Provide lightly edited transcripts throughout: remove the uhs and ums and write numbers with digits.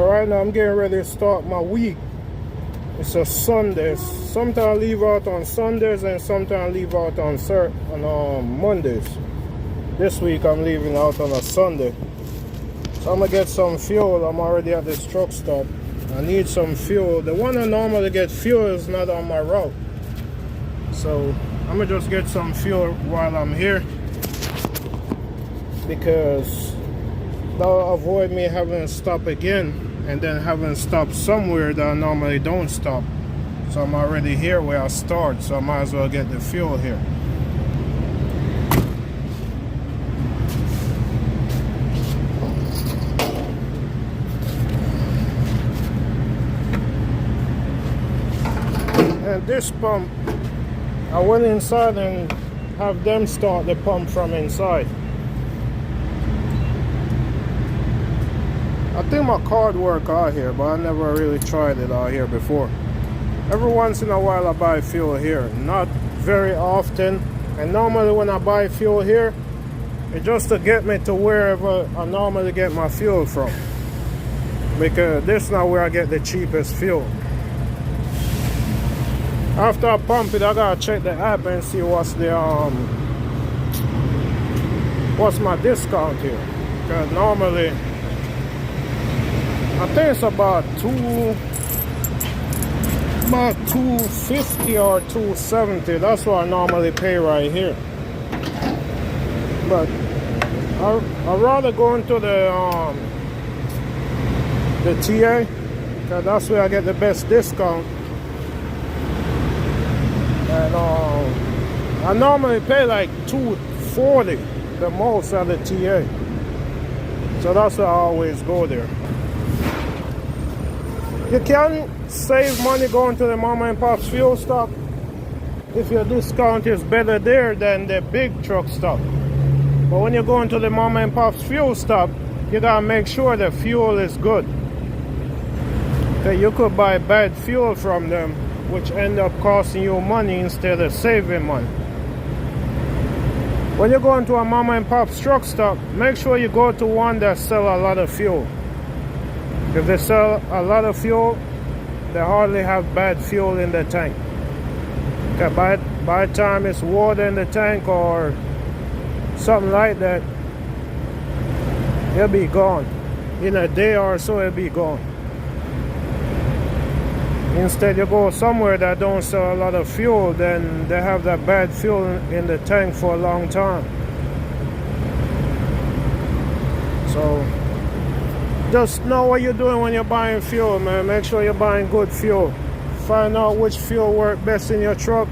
right now I'm getting ready to start my week. It's a Sunday. Sometimes I leave out on Sundays and sometimes I leave out on Mondays. This week I'm leaving out on a Sunday. So I'm gonna get some fuel. I'm already at this truck stop. I need some fuel. The one I normally get fuel is not on my route. So I'm gonna just get some fuel while I'm here, because that'll avoid me having to stop again and then having to stop somewhere that I normally don't stop. So I'm already here where I start, so I might as well get the fuel here. And this pump, I went inside and have them start the pump from inside. I think my card work out here, but I never really tried it out here before. Every once in a while I buy fuel here, not very often. And normally when I buy fuel here, it's just to get me to wherever I normally get my fuel from, because this is not where I get the cheapest fuel. After I pump it, I gotta check the app and see what's my discount here. Because normally I think it's about $250 or $270. That's what I normally pay right here. But I'd rather go into the TA, because that's where I get the best discount. And I normally pay like $240 the most at the TA. So that's why I always go there. You can save money going to the mama and pop's fuel stop if your discount is better there than the big truck stop. But when you're going to the mama and pop's fuel stop, you gotta make sure the fuel is good. Okay, you could buy bad fuel from them, which end up costing you money instead of saving money. When you're going to a mama and pop's truck stop, make sure you go to one that sells a lot of fuel. If they sell a lot of fuel, they hardly have bad fuel in the tank. Okay, by the time it's water in the tank or something like that, it'll be gone. In a day or so, it'll be gone. Instead, you go somewhere that don't sell a lot of fuel, then they have that bad fuel in the tank for a long time. So just know what you're doing when you're buying fuel, man. Make sure you're buying good fuel. Find out which fuel works best in your truck,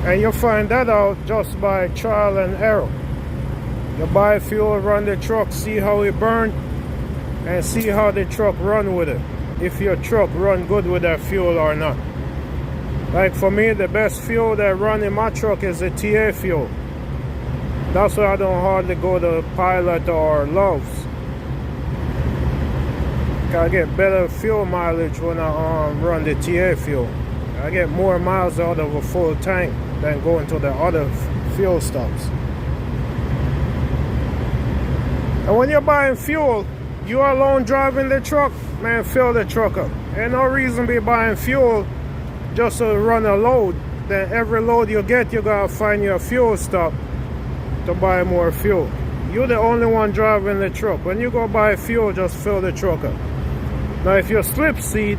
and you'll find that out just by trial and error. You buy fuel, run the truck, see how it burns, and see how the truck run with it. If your truck run good with that fuel or not. Like for me, the best fuel that run in my truck is the TA fuel. That's why I don't hardly go to Pilot or Love's. I get better fuel mileage when I run the TA fuel. I get more miles out of a full tank than going to the other fuel stops. And when you're buying fuel, you alone driving the truck, man, fill the truck up. Ain't no reason to be buying fuel just to run a load. Then every load you get, you gotta find your fuel stop to buy more fuel. You're the only one driving the truck. When you go buy fuel, just fill the truck up. Now if you're slip seat,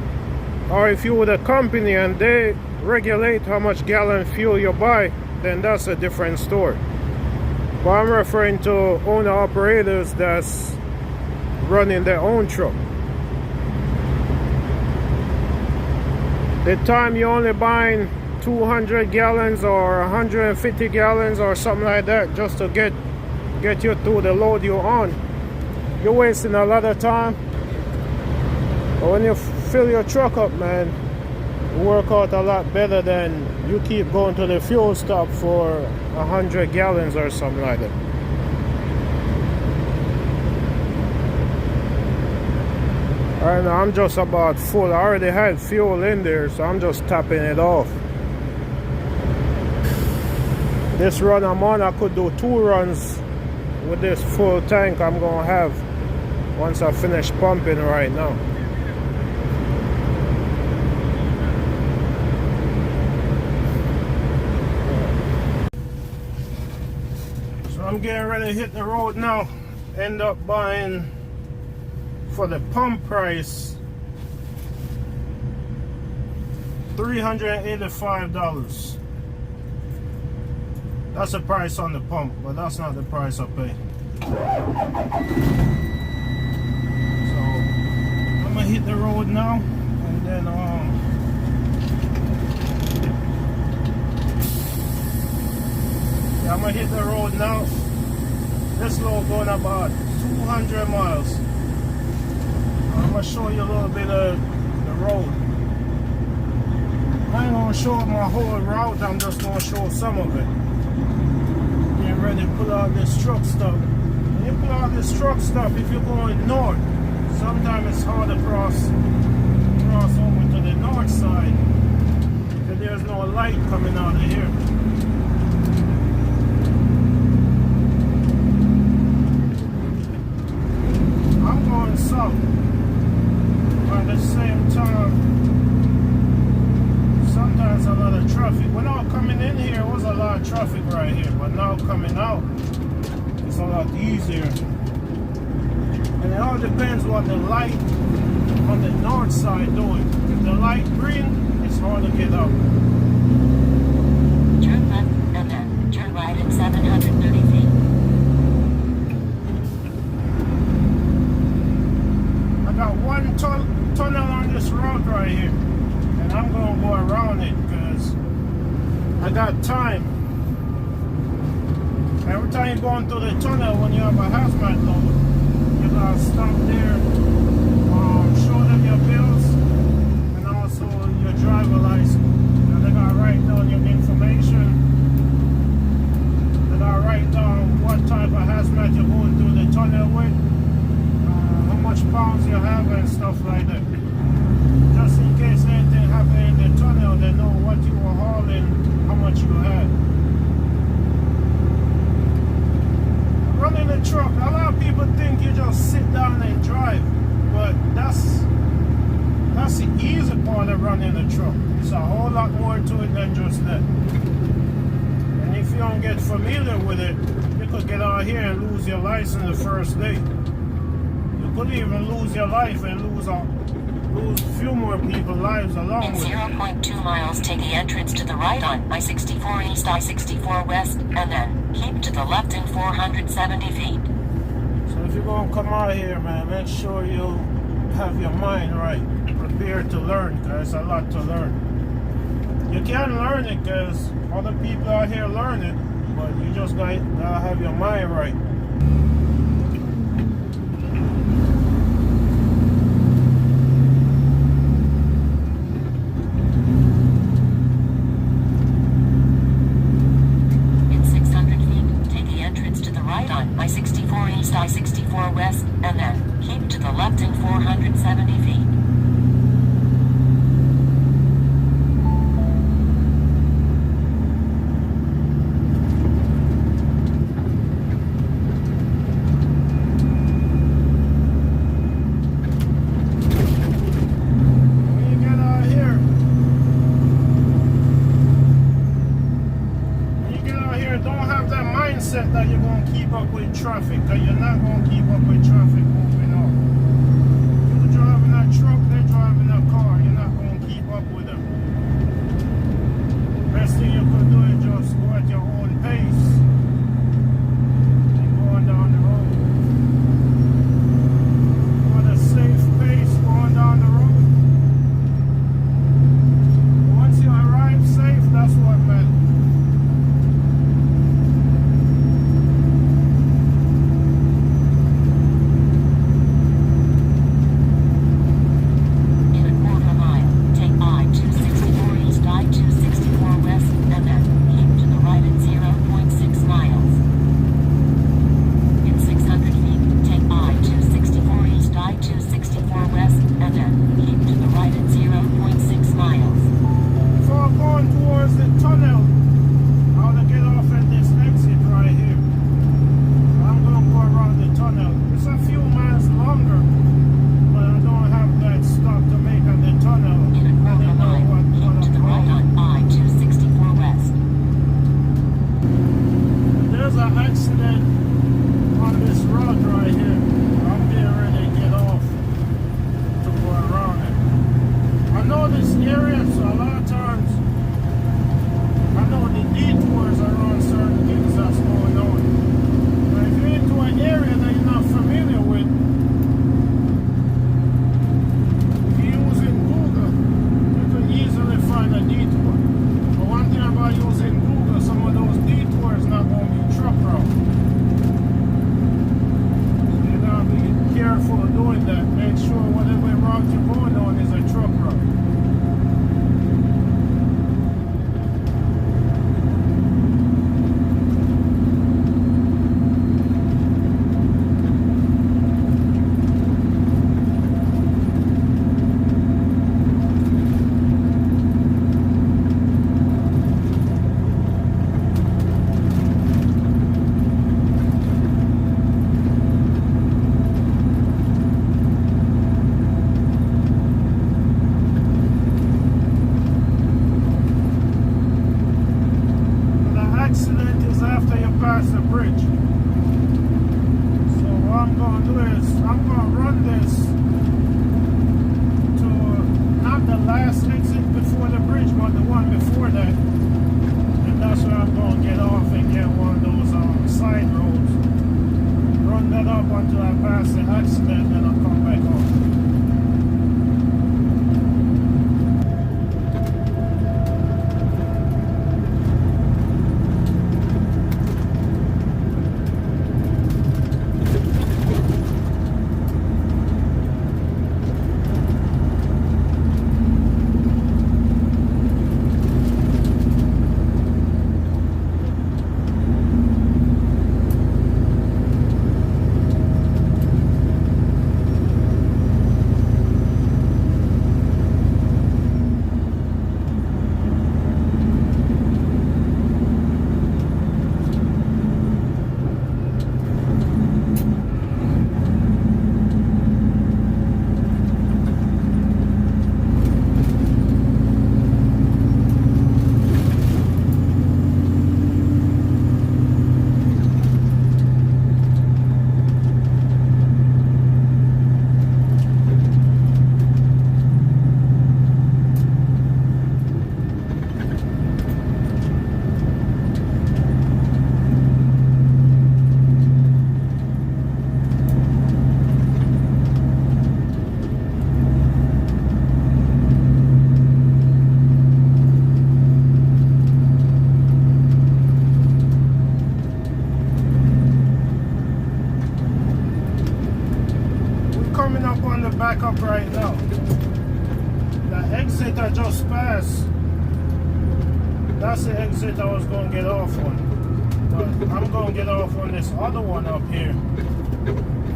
or if you're with a company and they regulate how much gallon fuel you buy, then that's a different story. But I'm referring to owner operators that's running their own truck. The time you're only buying 200 gallons or 150 gallons or something like that just to get you through the load you're on, you're wasting a lot of time. But when you fill your truck up, man, it work out a lot better than you keep going to the fuel stop for 100 gallons or something like that. Right now I'm just about full. I already had fuel in there, so I'm just topping it off. This run I'm on, I could do 2 runs with this full tank I'm gonna have. once I finish pumping right now. So I'm getting ready to hit the road now. End up buying for the pump price $385. That's the price on the pump, but that's not the price I pay. So I'm gonna hit the road now, and then yeah, I'm gonna hit the road now. This load going about 200 miles. I'm gonna show you a little bit of the road. I ain't gonna show my whole route, I'm just gonna show some of it. Getting ready to pull out this truck stop. When you pull out this truck stop, if you're going north, sometimes it's hard to cross over to the north side, because there's no light coming out of here. I'm going south. At the same time, sometimes a lot of traffic. When I was coming in here, it was a lot of traffic right here, but now coming out, it's a lot easier. And it all depends what the light on the north side doing. If the light green, it's hard to get out. Turn left and then turn right at 730 feet. I got one tunnel on this road right here, and I'm gonna go around it because I got time. Every time you're going through the tunnel, when you have a hazmat load, you gotta stop there, show them your bills, and also your driver license. And they gotta write down your information. They gotta write down what type of hazmat you're going through the tunnel with, how much pounds you have, and stuff like that. Just in case anything happened in the tunnel, they know what you were hauling, how much you had. Running the truck, a lot of people think you just sit down and drive, but that's the easy part of running a truck. It's a whole lot more to it than just that. And if you don't get familiar with it, you could get out here and lose your license the first day. You could even lose your life and lose a few more people's lives along In with it. 0.2 miles, take the entrance to the right on I-64 East, I-64 West, and then keep to the left in 470 feet. So if you're going to come out here, man, make sure you have your mind right. Prepare to learn, guys. A lot to learn. You can learn it because other people out here learn it, but you just got to have your mind right. I-64 East, I-64 West, and then keep to the left in 470 feet. That you're going to keep up with traffic, because you're not going to keep up with traffic moving on. You're driving a truck, they're driving a car, you're not going to keep up with them. Best thing you could do is just go at your own pace and going down the road. Go at a safe pace going down the road. Once you arrive safe, that's what matters. past the bridge. So what I'm going to do is I'm going to run this to not the last exit before the bridge, but the one before that. And that's where I'm going to get off and get one of those side roads. Run that up until I pass the accident, then I'll come back off. Coming up on the backup right now. The exit I just passed, that's the exit I was going to get off on. But I'm going to get off on this other one up here,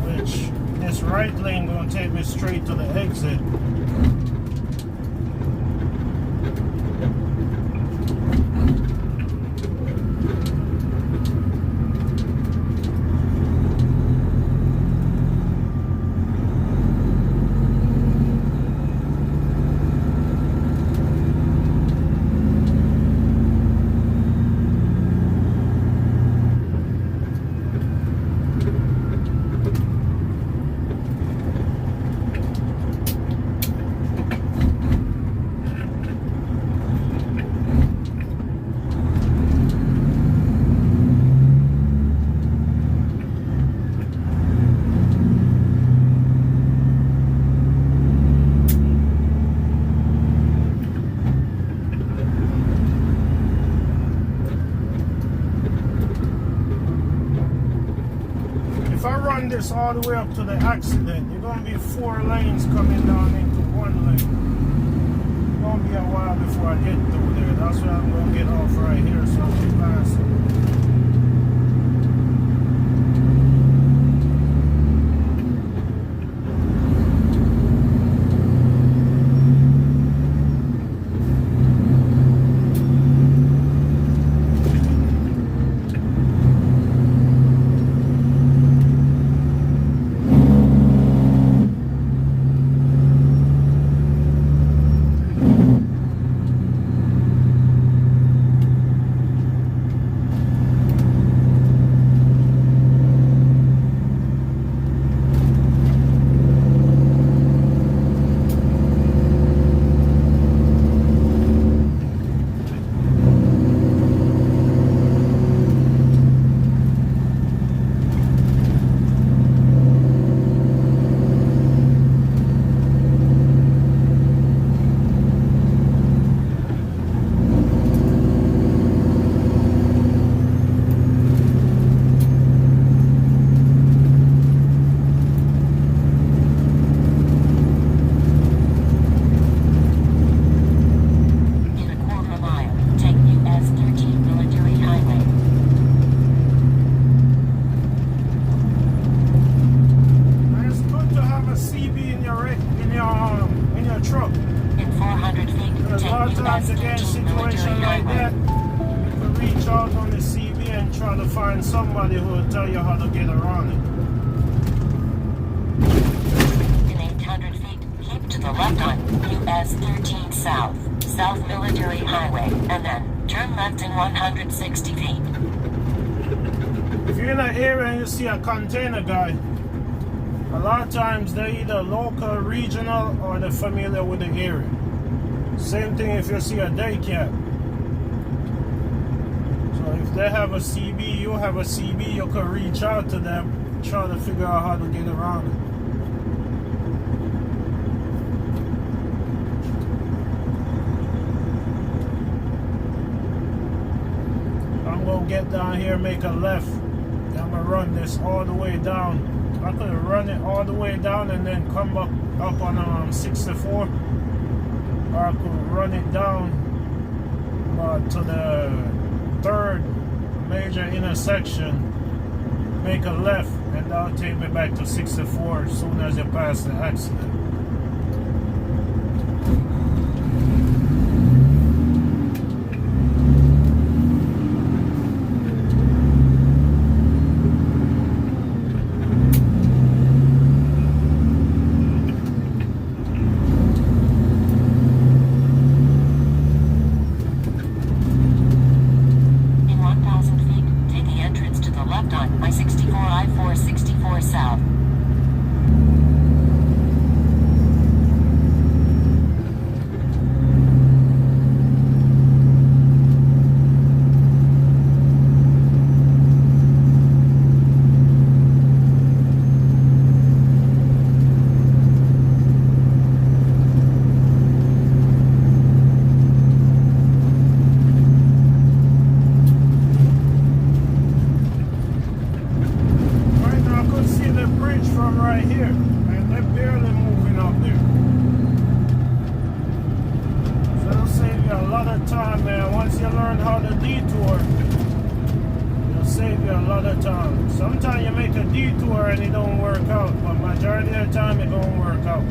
which this right lane going to take me straight to the exit. If I run this all the way up to the accident, there's going to be 4 lanes coming down into 1 lane. It's going to be a while before I get through there. That's why I'm going to get off right here so I can pass it. Try to find somebody who will tell you how to get around it. In 800 feet, keep to the left on US 13 South, South Military Highway, and then turn left in 160 feet. If you're in an area and you see a container guy, a lot of times they're either local, regional, or they're familiar with the area. Same thing if you see a day cab. So if they have a CB, you have a CB, you can reach out to them, try to figure out how to get around it. I'm gonna get down here, make a left. I'm gonna run this all the way down. I could run it all the way down and then come up on 64, or I could run it down to the third major intersection, make a left, and that'll take me back to 64 as soon as you pass the accident. On I-64 I-464 South. From right here, and they're barely moving up there. So it'll save you a lot of time, man. Once you learn how to detour, it'll save you a lot of time. Sometimes you make a detour and it don't work out, but majority of the time it don't work out.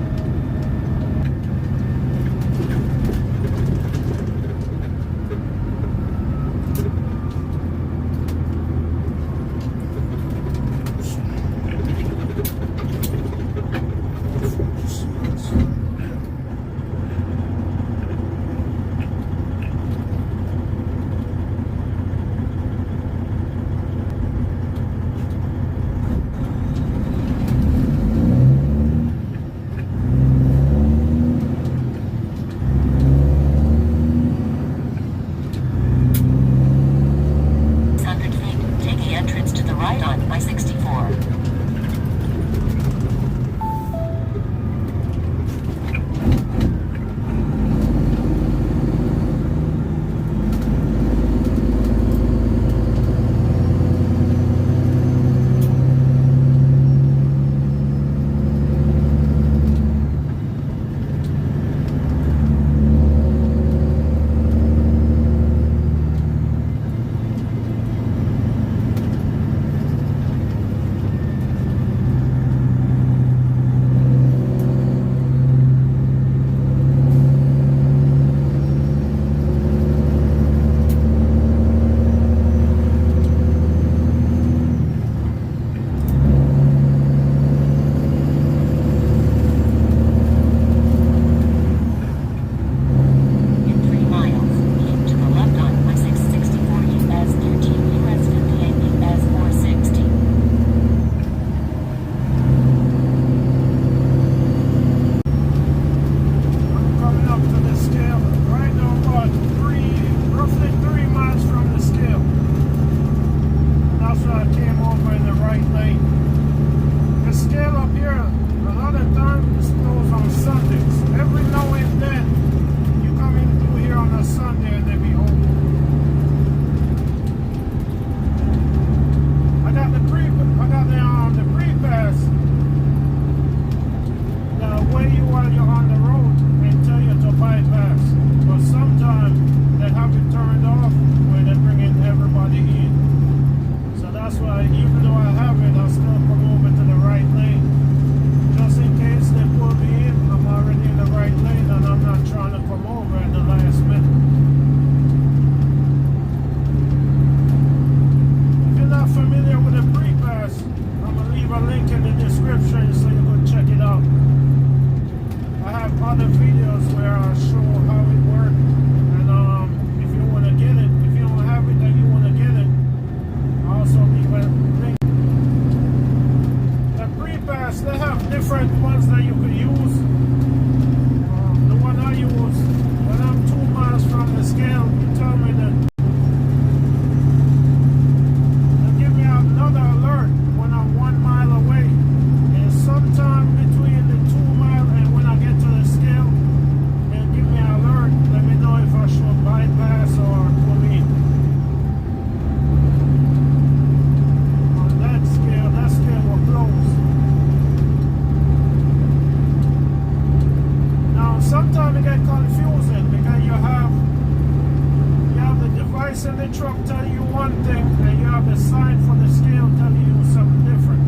device in the truck telling you one thing, and you have a sign for the scale telling you something different.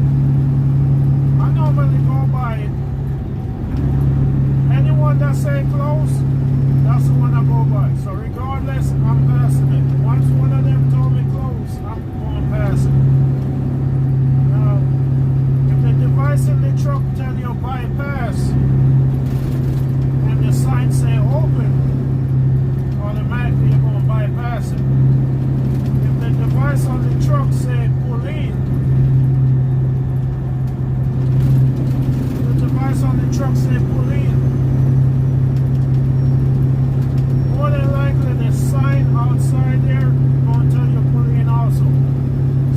I normally go by it. Anyone that say close, that's the one I go by. So regardless, I'm passing it. Once one of them told me close, I'm going past it. Now, if the device in the truck tell you bypass, and the sign say open, automatically you're going to bypass it. If the device on the truck say pull in, the device on the truck say pull in, more than likely the sign outside there going to tell you pull in also.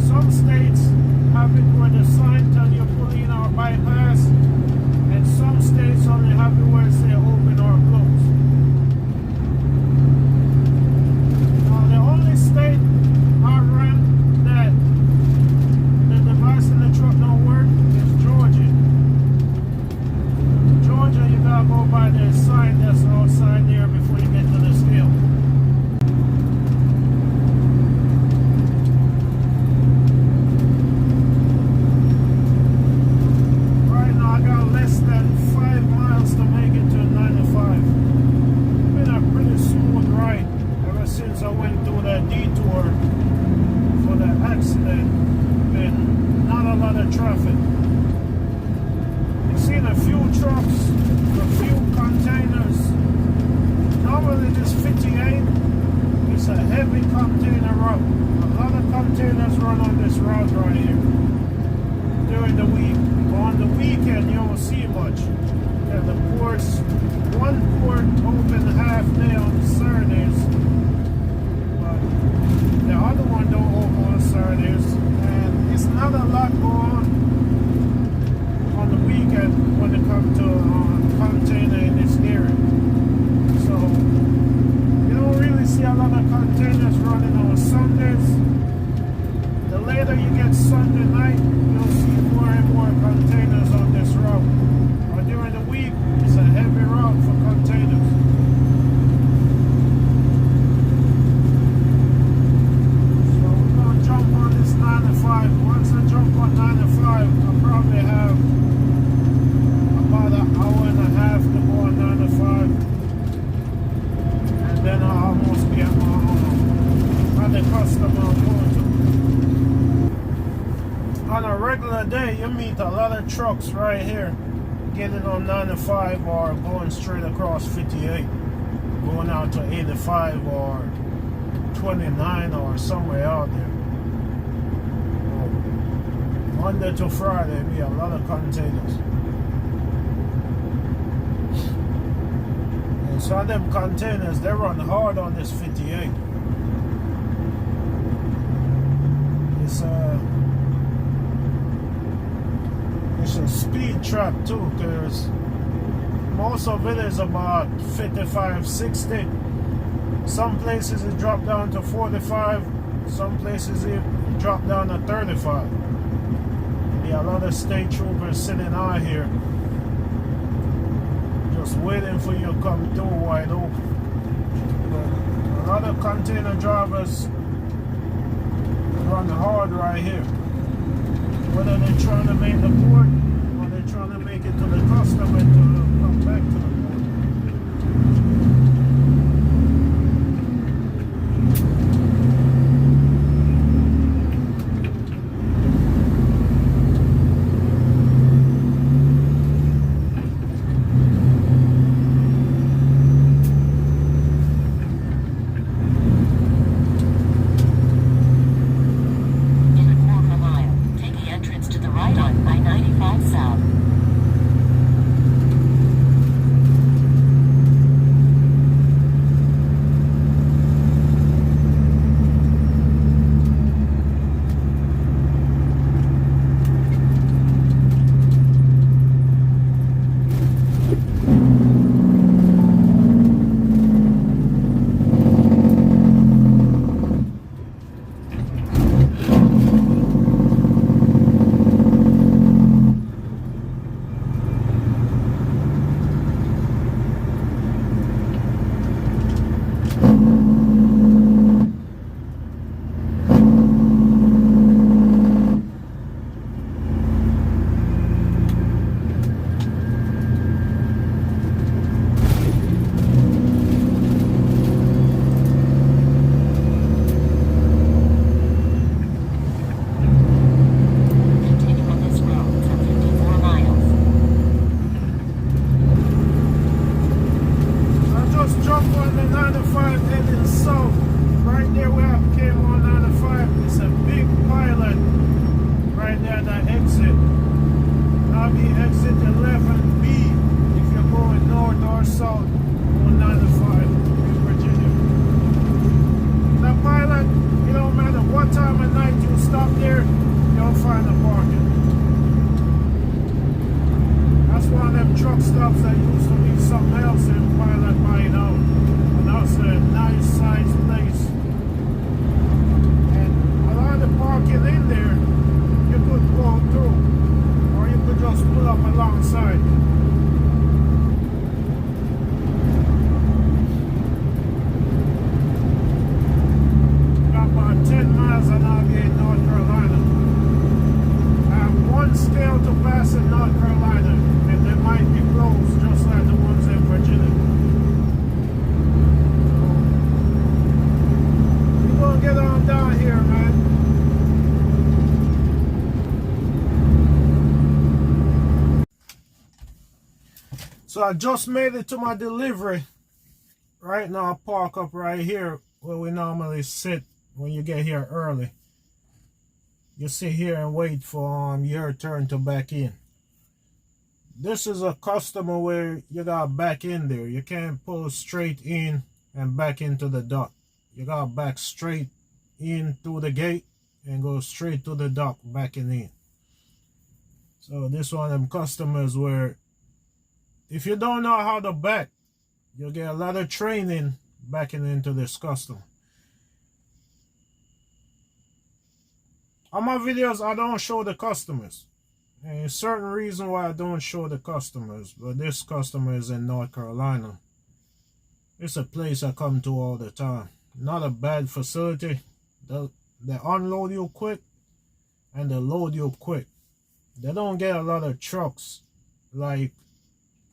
Some states have it where the sign tell you pull in or bypass, and some states only have it where it say open or close. Now the only state I ran that the device in the truck don't work is Georgia. Georgia, you gotta go by the sign that's outside there before you get to the scale. Right now I got less than 5 miles to make it to 95. Been a pretty smooth ride ever since I went through that detour for the accident. Been not a lot of traffic. You've seen a few trucks, a few containers. Normally this 58 is a heavy container route. A lot of containers run on this route right here during the week. But on the weekend you won't see much. Yeah, the ports, one port open half day on Saturdays, but the other one don't open on Saturdays, and it's not a lot going on the weekend when it comes to container in this area. So you don't really see a lot of containers running on Sundays. The later you get Sunday night, you'll see more and more containers on this route. But during the week, it's a heavy route for containers. So we're going to jump on this 95. Once I jump on 95, I'll probably have about an hour and a half to go on 95. And then I'll almost be at my home. At the customer I'm going to. On a regular day, you meet a lot of trucks right here getting on 95 or going straight across 58, going out to 85 or 29 or somewhere out there. Monday to Friday, be a lot of containers. And some of them containers, they run hard on this 58. It's a speed trap too, because most of it is about 55, 60. Some places it drop down to 45. Some places it drop down to 35. Yeah, a lot of state troopers sitting out here just waiting for you to come through wide open. But a lot of container drivers run hard right here. Whether they're trying to make the port or they're trying to make it to the customer to come back to the port. Right on I-95 South. truck stops that used to be something else and Pilot buy it out. And that's a nice size place. And a lot of the parking in there, you could go through. Or you could just pull up alongside. Got about 10 miles an hour here in North Carolina. I have one scale to pass in North Carolina, and they might be closed just like the ones in Virginia. So, we're gonna get on down here, man. So I just made it to my delivery. Right now I park up right here where we normally sit when you get here early. You sit here and wait for your turn to back in. This is a customer where you gotta back in there. You can't pull straight in and back into the dock. You gotta back straight in through the gate and go straight to the dock backing in. So this one of them customers where if you don't know how to back, you'll get a lot of training backing into this customer. On my videos, I don't show the customers. And there's certain reason why I don't show the customers. But this customer is in North Carolina. It's a place I come to all the time. Not a bad facility. They unload you quick and they load you quick. They don't get a lot of trucks like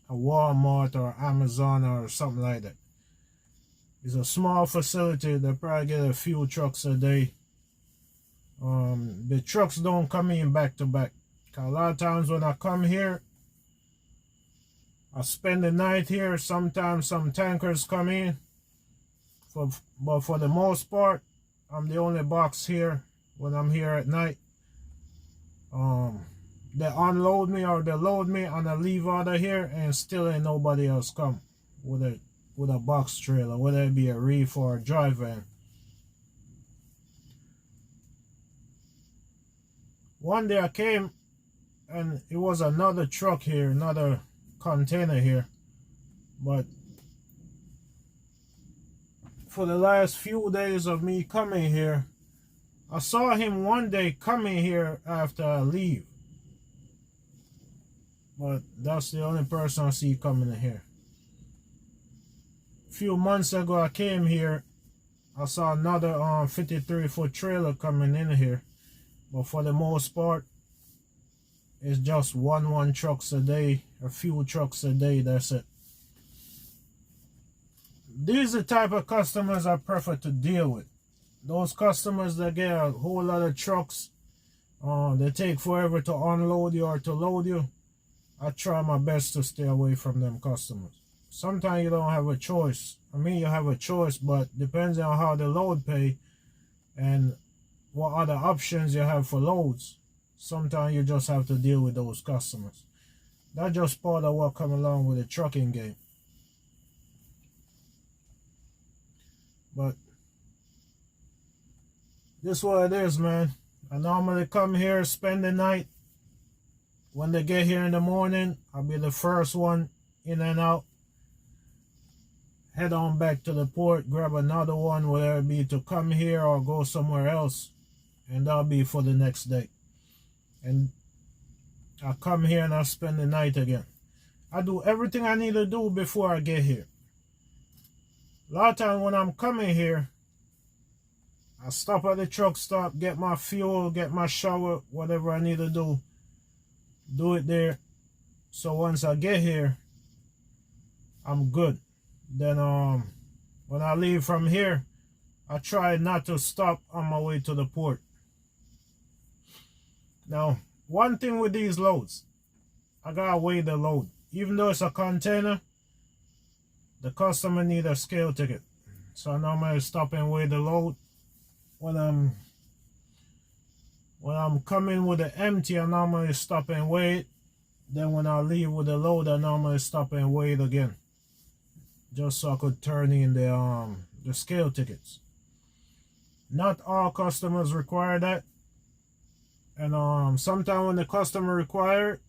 a Walmart or Amazon or something like that. It's a small facility. They probably get a few trucks a day. The trucks don't come in back to back. A lot of times when I come here, I spend the night here. Sometimes some tankers come in. But for the most part, I'm the only box here when I'm here at night. They unload me or they load me and I leave out of here and still ain't nobody else come with a box trailer, whether it be a reef or a dry van. One day I came and it was another truck here, another container here. But for the last few days of me coming here, I saw him one day coming here after I leave. But that's the only person I see coming in here. A few months ago I came here, I saw another 53-foot trailer coming in here. But for the most part, it's just one trucks a day, a few trucks a day, that's it. These are the type of customers I prefer to deal with. Those customers that get a whole lot of trucks, they take forever to unload you or to load you. I try my best to stay away from them customers. Sometimes you don't have a choice. I mean, you have a choice, but depends on how the load pay and what other options you have for loads. Sometimes you just have to deal with those customers. That's just part of what comes along with the trucking game. But this is what it is, man. I normally come here, spend the night. When they get here in the morning, I'll be the first one in and out. Head on back to the port, grab another one, whether it be to come here or go somewhere else. And that'll be for the next day. And I come here and I spend the night again. I do everything I need to do before I get here. A lot of times when I'm coming here, I stop at the truck stop, get my fuel, get my shower, whatever I need to do. Do it there. So once I get here, I'm good. Then when I leave from here, I try not to stop on my way to the port. Now, one thing with these loads, I gotta weigh the load. Even though it's a container, the customer need a scale ticket. So I normally stop and weigh the load. When I'm coming with the empty, I normally stop and weigh it. Then when I leave with the load, I normally stop and weigh it again. Just so I could turn in the scale tickets. Not all customers require that. And sometimes when the customer require it,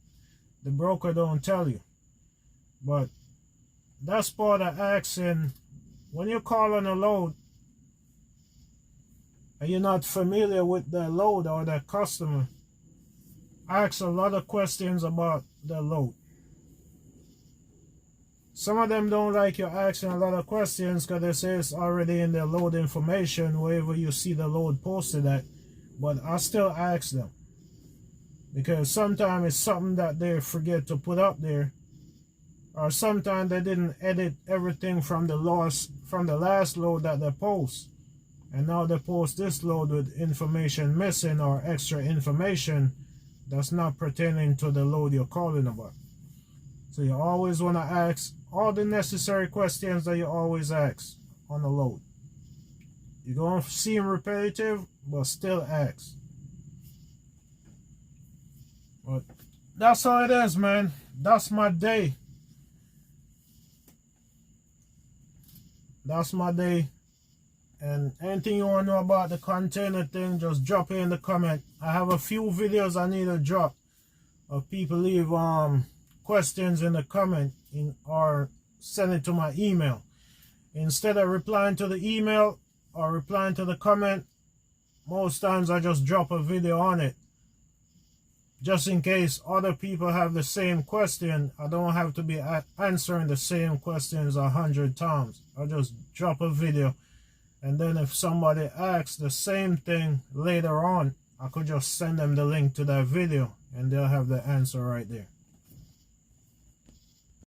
the broker don't tell you. But that's part of asking. When you call on a load and you're not familiar with the load or the customer, ask a lot of questions about the load. Some of them don't like you asking a lot of questions because they say it's already in their load information wherever you see the load posted at. But I still ask them, because sometimes it's something that they forget to put up there, or sometimes they didn't edit everything from the last load that they post, and now they post this load with information missing or extra information that's not pertaining to the load you're calling about. So you always want to ask all the necessary questions that you always ask on the load. You're going to seem repetitive, but still ask. But that's how it is, man. That's my day. That's my day. And anything you want to know about the container thing, just drop it in the comment. I have a few videos I need to drop of people leave questions in the comment or send it to my email. Instead of replying to the email or replying to the comment, most times I just drop a video on it, just in case other people have the same question. I don't have to be answering the same questions 100 times. I just drop a video, and then if somebody asks the same thing later on, I could just send them the link to that video and they'll have the answer right there.